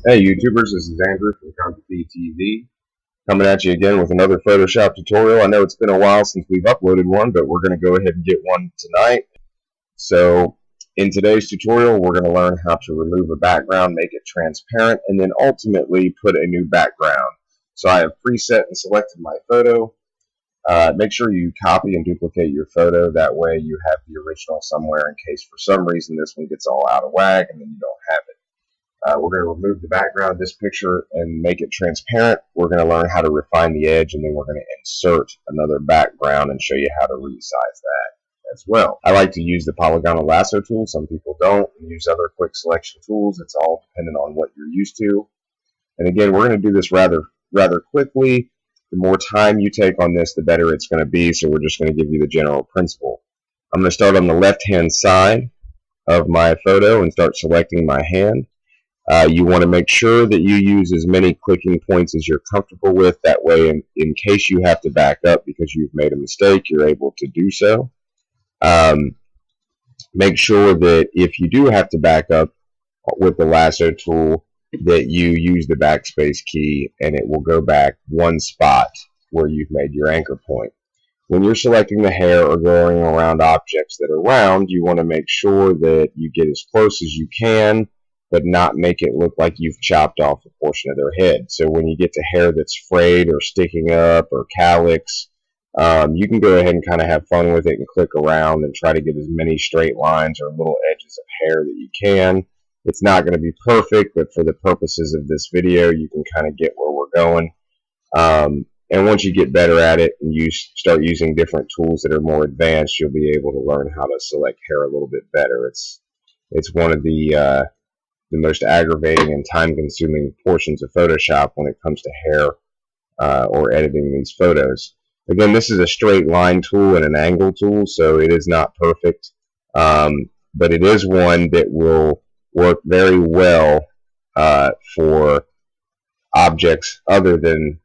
Hey YouTubers, this is Andrew from Decontaminate TV, coming at you again with another Photoshop tutorial. I know it's been a while since we've uploaded one, but we're going to go ahead and get one tonight. So in today's tutorial, we're going to learn how to remove a background, make it transparent, and then ultimately put a new background. So I have preset and selected my photo. Make sure you copy and duplicate your photo. That way you have the original somewhere in case for some reason this one gets all out of whack and then you don't have it. We're going to remove the background of this picture and make it transparent. We're going to learn how to refine the edge, and then we're going to insert another background and show you how to resize that as well. I like to use the polygonal lasso tool. Some people don't, and use other quick selection tools. It's all dependent on what you're used to. And again, we're going to do this rather quickly. The more time you take on this, the better it's going to be. So we're just going to give you the general principle. I'm going to start on the left-hand side of my photo and start selecting my hand. You want to make sure that you use as many clicking points as you're comfortable with. That way, in case you have to back up because you've made a mistake, you're able to do so. Make sure that if you do have to back up with the lasso tool, that you use the backspace key and it will go back one spot where you've made your anchor point. When you're selecting the hair or going around objects that are round, you want to make sure that you get as close as you can, but not make it look like you've chopped off a portion of their head. So when you get to hair that's frayed or sticking up or calyx, you can go ahead and kind of have fun with it and click around and try to get as many straight lines or little edges of hair that you can. It's not going to be perfect, but for the purposes of this video, you can kind of get where we're going. And once you get better at it and you start using different tools that are more advanced, you'll be able to learn how to select hair a little bit better. It's one of the most aggravating and time-consuming portions of Photoshop when it comes to hair or editing these photos. Again, this is a straight line tool and an angle tool, so it is not perfect, but it is one that will work very well for objects other than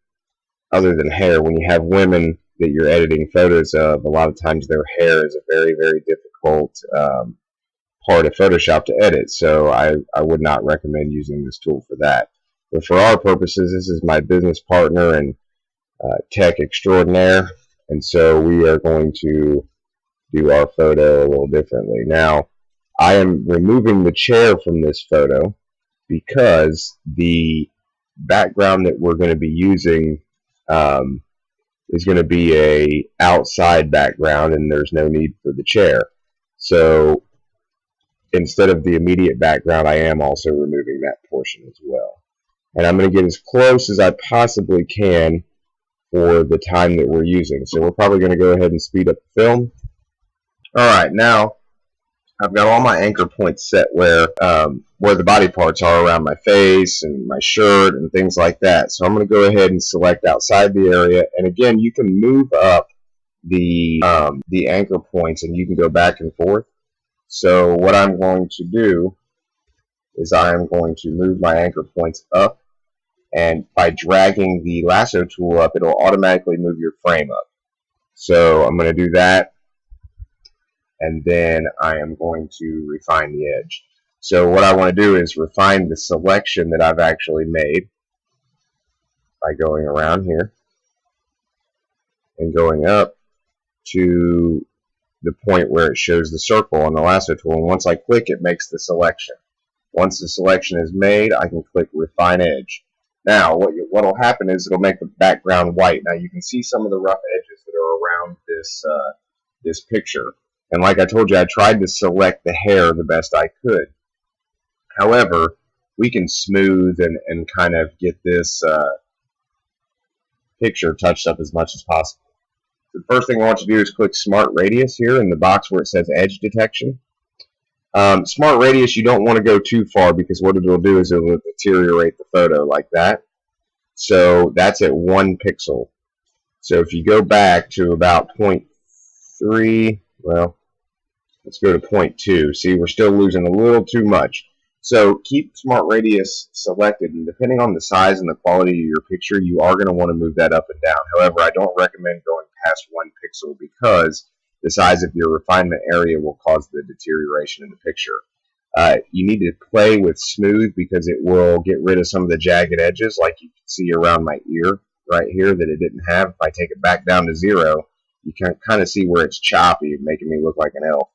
hair. When you have women that you're editing photos of, a lot of times their hair is a very, very difficult part of Photoshop to edit, so I would not recommend using this tool for that. But for our purposes, this is my business partner and tech extraordinaire, and so we are going to do our photo a little differently. Now, I am removing the chair from this photo because the background that we're going to be using is going to be a outside background, and there's no need for the chair. So instead of the immediate background, I am also removing that portion as well. And I'm going to get as close as I possibly can for the time that we're using. So we're probably going to go ahead and speed up the film. Alright, now I've got all my anchor points set where the body parts are around my face and my shirt and things like that. So I'm going to go ahead and select outside the area. And again, you can move up the anchor points and you can go back and forth. So what I'm going to do is I am going to move my anchor points up, and by dragging the lasso tool up, it'll automatically move your frame up. So I'm going to do that, and then I am going to refine the edge. So what I want to do is refine the selection that I've actually made by going around here and going up to the point where it shows the circle on the lasso tool, and once I click, it makes the selection. Once the selection is made, I can click Refine Edge. Now, what will happen is it'll make the background white. Now, you can see some of the rough edges that are around this picture. And like I told you, I tried to select the hair the best I could. However, we can smooth and kind of get this picture touched up as much as possible. The first thing I want you to do is click Smart Radius here in the box where it says Edge Detection. Smart Radius, you don't want to go too far because what it'll do is it'll deteriorate the photo like that. So that's at 1 pixel. So if you go back to about 0.3, well, let's go to 0.2. See, we're still losing a little too much. So keep Smart Radius selected, and depending on the size and the quality of your picture, you are going to want to move that up and down. However, I don't recommend going past 1 pixel because the size of your refinement area will cause the deterioration in the picture. You need to play with smooth because it will get rid of some of the jagged edges, like you can see around my ear right here that it didn't have. If I take it back down to 0, you can kind of see where it's choppy, making me look like an elf.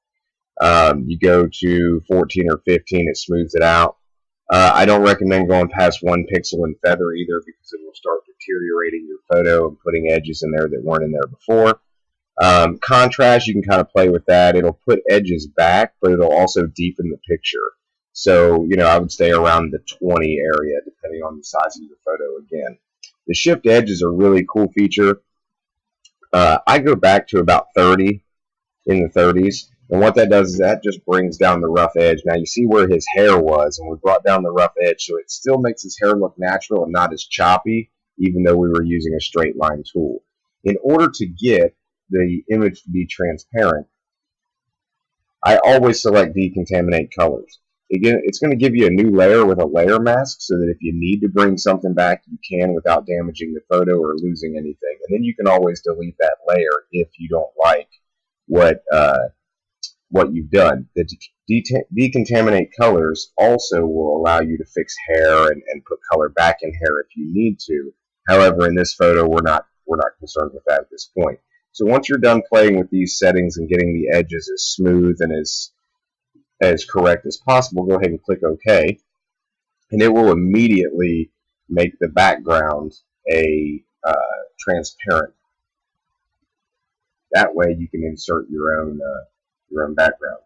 You go to 14 or 15, it smooths it out. I don't recommend going past 1 pixel in feather either because it will start deteriorating your photo and putting edges in there that weren't in there before. Contrast, you can kind of play with that. It'll put edges back, but it'll also deepen the picture. So, I would stay around the 20 area depending on the size of your photo again. The shift edge is a really cool feature. I go back to about 30 in the 30s. And what that does is that just brings down the rough edge. Now you see where his hair was, and we brought down the rough edge, so it still makes his hair look natural and not as choppy, even though we were using a straight line tool. In order to get the image to be transparent, I always select Decontaminate Colors. Again, it's going to give you a new layer with a layer mask so that if you need to bring something back, you can without damaging the photo or losing anything. And then you can always delete that layer if you don't like what you've done. The Decontaminate Colors also will allow you to fix hair and put color back in hair if you need to. However, in this photo, we're not concerned with that at this point. So once you're done playing with these settings and getting the edges as smooth and as correct as possible, go ahead and click OK. And it will immediately make the background a transparent. That way you can insert your own background.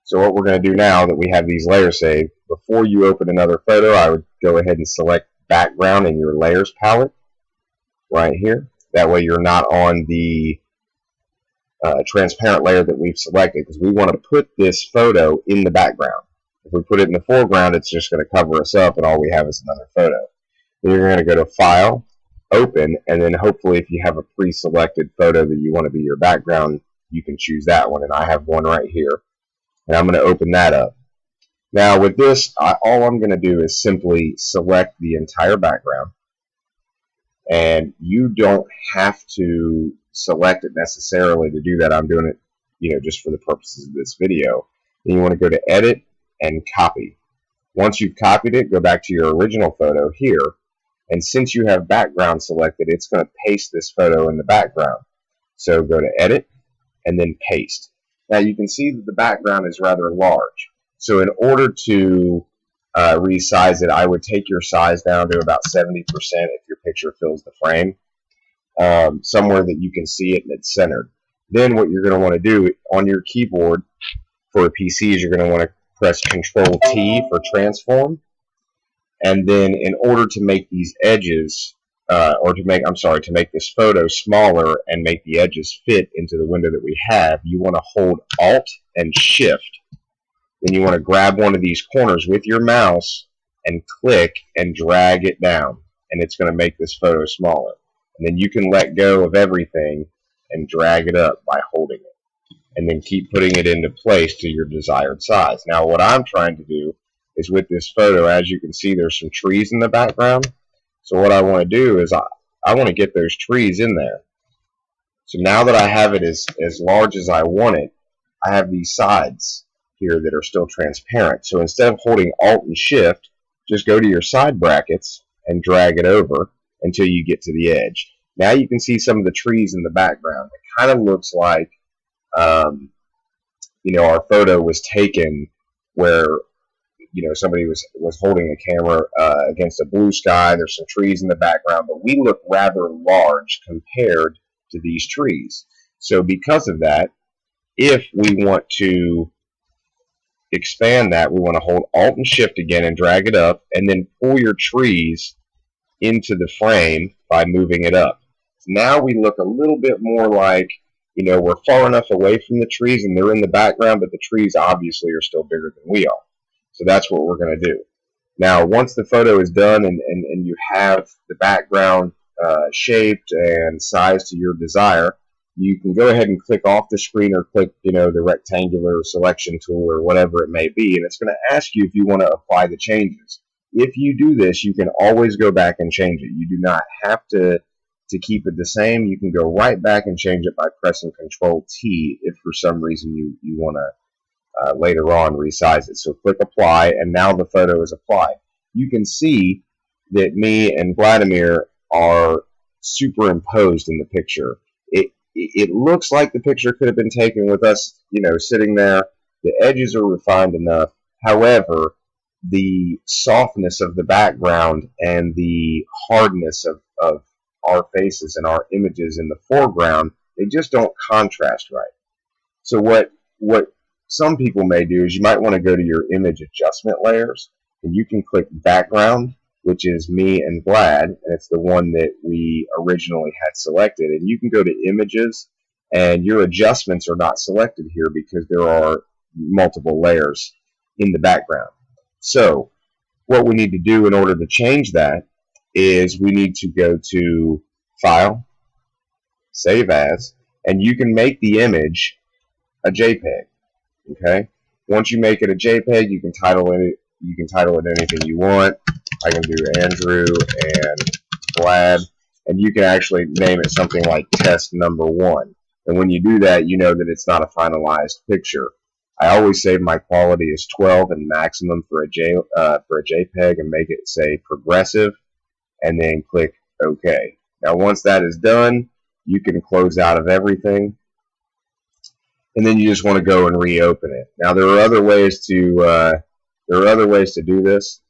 So what we're going to do now that we have these layers saved, before you open another photo, I would go ahead and select background in your layers palette right here. That way you're not on the transparent layer that we've selected, because we want to put this photo in the background. If we put it in the foreground, it's just going to cover us up and all we have is another photo. Then you're going to go to File, Open, and then hopefully if you have a pre-selected photo that you want to be your background, you can choose that one, and I have one right here. And I'm going to open that up. Now with this, all I'm going to do is simply select the entire background. And you don't have to select it necessarily to do that. I'm doing it, just for the purposes of this video. Then you want to go to Edit and Copy. Once you've copied it, go back to your original photo here. And since you have background selected, it's going to paste this photo in the background. So go to Edit and then Paste. Now you can see that the background is rather large. So in order to resize it, I would take your size down to about 70% if your picture fills the frame, somewhere that you can see it and it's centered. Then what you're going to want to do on your keyboard for a PC is you're going to want to press Control-T for transform. And then in order to make these edges, to make this photo smaller and make the edges fit into the window that we have, you want to hold Alt and Shift. Then you want to grab one of these corners with your mouse and click and drag it down. And it's going to make this photo smaller. And then you can let go of everything and drag it up by holding it. And then keep putting it into place to your desired size. Now what I'm trying to do is with this photo, as you can see, there's some trees in the background. So what I want to do is I want to get those trees in there. So now that I have it as large as I want it, I have these sides here that are still transparent. So instead of holding Alt and Shift, just go to your side brackets and drag it over until you get to the edge. Now you can see some of the trees in the background. It kind of looks like our photo was taken where somebody was holding a camera against a blue sky. There's some trees in the background, but we look rather large compared to these trees. So because of that, if we want to expand that, we want to hold Alt and Shift again and drag it up, and then pull your trees into the frame by moving it up. So now we look a little bit more like, we're far enough away from the trees and they're in the background, but the trees obviously are still bigger than we are. So that's what we're going to do. Now, once the photo is done and you have the background shaped and sized to your desire, you can go ahead and click off the screen or click, the rectangular selection tool or whatever it may be, and it's going to ask you if you want to apply the changes. If you do this, you can always go back and change it. You do not have to keep it the same. You can go right back and change it by pressing Control-T if for some reason you want to later on resize it. So click apply, and now the photo is applied. You can see that me and Vladimir are superimposed in the picture. It looks like the picture could have been taken with us, sitting there. The edges are refined enough. However, the softness of the background and the hardness of our faces and our images in the foreground, they just don't contrast right. So what some people may do is you might want to go to your image adjustment layers, and you can click background, which is me and Vlad, and it's the one that we originally had selected. And you can go to images, and your adjustments are not selected here because there are multiple layers in the background. So what we need to do in order to change that is we need to go to File, Save As, and you can make the image a JPEG. Okay. Once you make it a JPEG, you can title it. You can title it anything you want. I can do Andrew and Vlad, and you can actually name it something like Test Number 1. And when you do that, you know that it's not a finalized picture. I always save my quality as 12 and maximum for a JPEG, and make it say progressive, and then click OK. Now, once that is done, you can close out of everything, and then you just want to go and reopen it. Now, there are other ways to do this,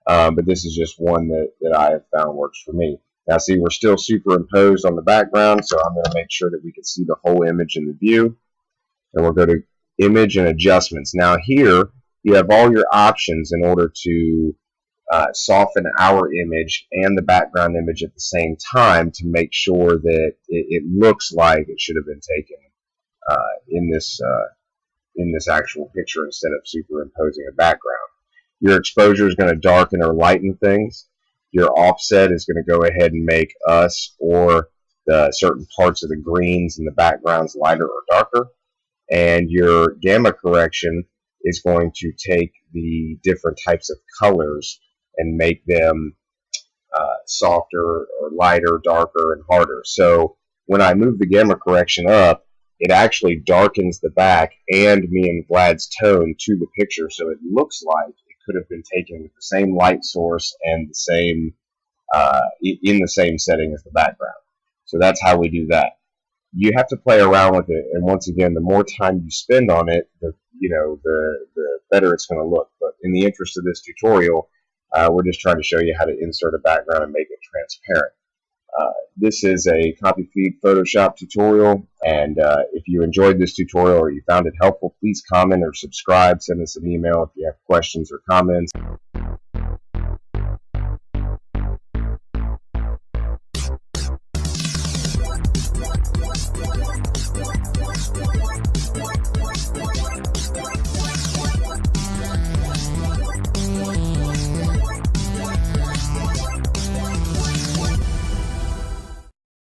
but this is just one that I have found works for me. Now, see, we're still superimposed on the background, so I'm going to make sure that we can see the whole image in the view, and we'll go to Image and Adjustments. Now, here you have all your options in order to soften our image and the background image at the same time to make sure that it looks like it should have been taken in this actual picture instead of superimposing a background. Your exposure is going to darken or lighten things. Your offset is going to go ahead and make us or the certain parts of the greens in the backgrounds lighter or darker. And your gamma correction is going to take the different types of colors and make them softer or lighter, darker, and harder. So when I move the gamma correction up, it actually darkens the back and me and Vlad's tone to the picture, so it looks like it could have been taken with the same light source and the same in the same setting as the background. So that's how we do that. You have to play around with it, and once again, the more time you spend on it, the better it's going to look. But in the interest of this tutorial, we're just trying to show you how to insert a background and make it transparent. This is a copy feed Photoshop tutorial, and if you enjoyed this tutorial or you found it helpful, please comment or subscribe. Send us an email if you have questions or comments.